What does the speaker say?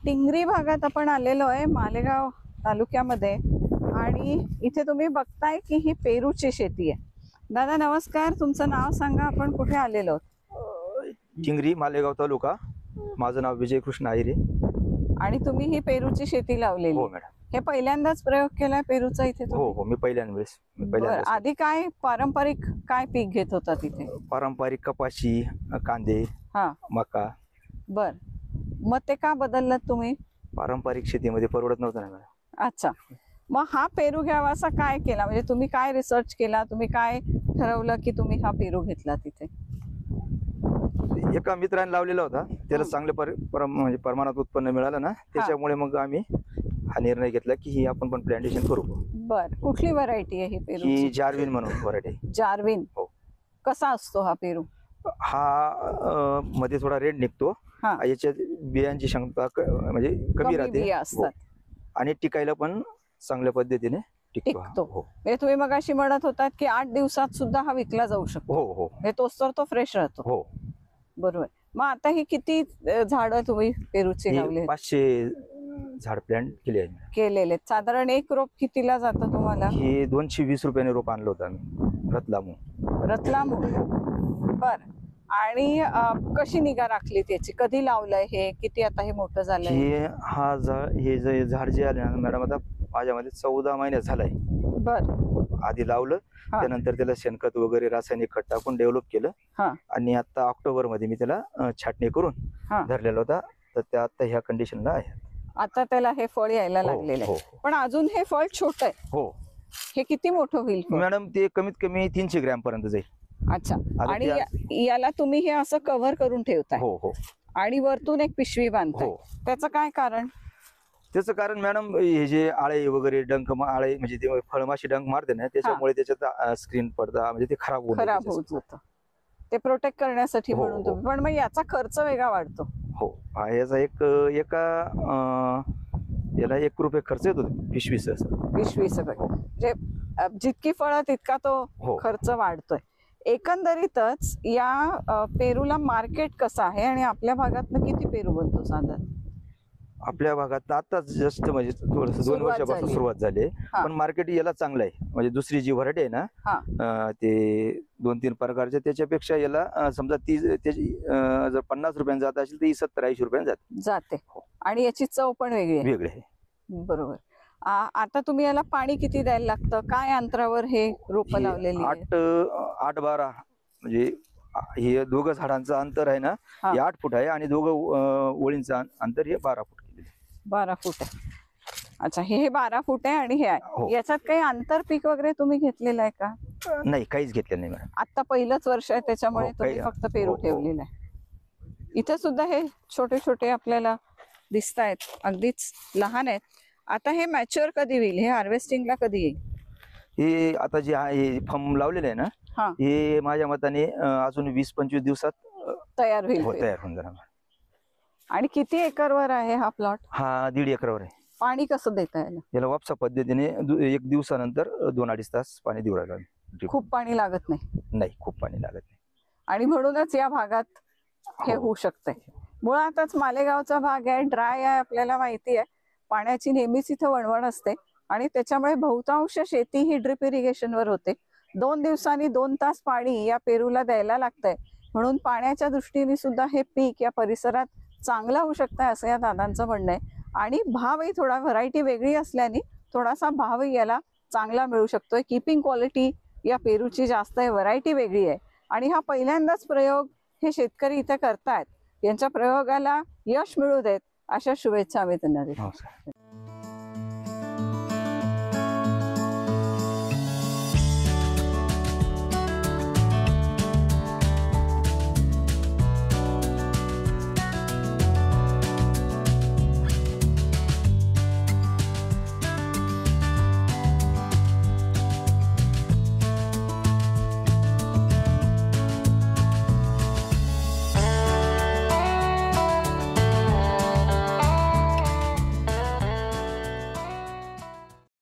Tingri भागात आपण आलेलो आहे मालेगाव तालुक्यामध्ये आणि इथे तुम्ही बघताय की ही पेरूची शेती आहे. दादा नमस्कार, तुमचं नाव सांगा, आपण कुठे आलेलो आहोत? टिंगरी मालेगाव तालुका. माझं नाव विजय कृष्ण आहिरे आणि तुम्ही ही पेरूची शेती लावलेली? हो मॅडम. हे पहिल्यांदाच प्रयोग केलाय पेरूचा इथे? हो हो, मी पहिल्यांदाच. आधी काय पारंपरिक काय पीक घेत होता तिथे? पारंपरिक कपाशी, कांदे, हा, मका. बर, मग ते का बदललं तुम्ही? पारंपरिक शेतीमध्ये परवडत नव्हतं ना मॅडम. अच्छा, मग हा पेरू घ्यावा असा काय केला? म्हणजे तुम्ही काय रिसर्च केला, तुम्ही काय ठरवलं की तुम्ही हा पेरू घेतला तिथे? एका मित्राने लावलेला होता, त्याला चांगल्या म्हणजे प्रमाणात उत्पन्न मिळालं ना, त्याच्यामुळे मग आम्ही हा निर्णय घेतला की ही आपण पण प्लांटेशन करू. बर, कुठली व्हरायटी आहे ही पेरू? ही जार्विन म्हणून व्हरायटी. जार्विन. हो. कसा असतो हा पेरू? हा मध्ये थोडा रेड निघतो, याच्यात बियांची क्षमता म्हणजे कमी राहते आणि टिकायला पण चांगल्या पद्धतीने टिकतो. म्हणजे तुम्ही मगाशी म्हणत होतात की 8 दिवसात सुद्धा हा विकला जाऊ शकतो. हो हो, हे तोच तर तो फ्रेश राहतो. हो बरोबर. मग आता ही किती झाडं तुम्ही पेरूची लावले? 500 झाड प्लांट केलेले. साधारण एक रोप कितीला जातं तुम्हाला? हे 220 रुपयाने रोप आणलं होतं आम्ही रतलामून. बर, आणि कशी निगा राखली त्याची? कधी लावलंय हे? किती आता हे मोठं झालंय? हे जे झाड जे आले ना मॅडम, आता माझ्यामध्ये 14 महिन्यात झालाय. बर. आधी लावलं, त्यानंतर त्याला शेणखत वगैरे रासायनिक खत टाकून डेव्हलप केलं आणि आता ऑक्टोबर मध्ये मी त्याला छाटणी करून धरलेला होता, तर ते आता ह्या कंडिशनला आहे. आता त्याला हे फळ यायला लागलेलं आहे, पण अजून हे फळ छोट आहे. हो. हे किती मोठं होईल मॅडम? ते कमीत कमी 300 ग्रॅम पर्यंत जाईल. अच्छा, आणि याला तुम्ही हे असं कव्हर करून ठेवताय? हो हो. आणि वरतून एक पिशवी बांधताय, त्याचं काय कारण? त्याचं कारण मॅडम, हे जे आळे वगैरे डंक आळे म्हणजे ते फळमाशी डंक मारते ना, त्याच्यामुळे त्याच्यात स्क्रीन पडदा म्हणजे ते खराब होत जातं. ते प्रोटेक्ट करण्यासाठी म्हणून तुम्ही. पण मग याचा खर्च वेगळा वाढतो? हो, याचा याला 1 रुपये खर्च येतो पिशवी सगळं. म्हणजे जितकी फळं तितका तो खर्च वाढतोय. एकंदरीतच या पेरूला मार्केट कसं आहे आणि आपल्या भागात किती पेरू बनतो साधारण? आपल्या भागात आता जस्ट म्हणजे थोडस 2 वर्षापासून सुरुवात झाली, पण मार्केट याला चांगलं आहे. म्हणजे दुसरी जी व्हरायटी आहे ना, ते 2-3 प्रकारचे, त्याच्यापेक्षा याला समजा ती त्याची जर 50 रुपयाने जात असेल तर 70-80 रुपयाने जाते. आणि याची चव पण वेगळी आहे. बरोबर. आता तुम्ही याला पाणी किती द्यायला लागतं? काय अंतरावर हे रोप लावलेली? 8-12 म्हणजे हे दोघं झाडांचं अंतर आहे ना, हे 8 फूट आहे आणि दोघं ओळींचं अंतर हे 12 फूट केलेलं आहे. 12 फूट आहे. अच्छा, हे 12 फूट आहे आणि हे आहे. याच्यात काही आंतर पीक वगैरे तुम्ही घेतलेलं आहे का? नाही, काहीच घेतलेलं नाही मॅडम. आता पहिलंच वर्ष आहे, त्याच्यामुळे तुम्ही फक्त पेरू ठेवलेला आहे. इथे सुद्धा हे छोटे छोटे आपल्याला दिसत आहेत, अगदीच लहान आहेत. आता हे मॅच्युअर कधी होईल? हे हार्वेस्टिंगला कधी येईल? हे आता जे आहे फम लावलेलं आहे ना, हे माझ्या मताने अजून 20-25 दिवसात तयार होईल. तयार होऊन जाणार. आणि किती एकरवर आहे हा प्लॉट? हा 1.5 एकरवर आहे. पाणी कसं देता याला वापसा पद्धतीने 1 दिवसानंतर 2-2.5 तास पाणी देऊ राहिलं. खूप पाणी लागत नाही? खूप पाणी लागत नाही. आणि म्हणूनच या भागात हे होऊ शकतंय. मुळातच मालेगावचा भाग आहे, ड्राय आहे, आपल्याला माहिती आहे. पाण्याची नेहमीच इथं वणवण असते आणि त्याच्यामुळे बहुतांश शेती ही ड्रिप इरिगेशनवर होते. 2 दिवसांनी 2 तास पाणी या पेरूला द्यायला लागतंय, म्हणून पाण्याच्या दृष्टीने सुद्धा हे पीक या परिसरात चांगलं होऊ शकतं असं या दादांचं म्हणणं आहे. आणि भावही थोडा, व्हरायटी वेगळी असल्याने थोडासा भावही याला चांगला मिळू शकतोय. कीपिंग क्वालिटी या पेरूची जास्त आहे, व्हरायटी वेगळी आहे आणि हा पहिल्यांदाच प्रयोग हे शेतकरी इथे करतायत. यांच्या प्रयोगाला यश मिळू देत अशा शुभेच्छा आम्ही त्यांना देतो.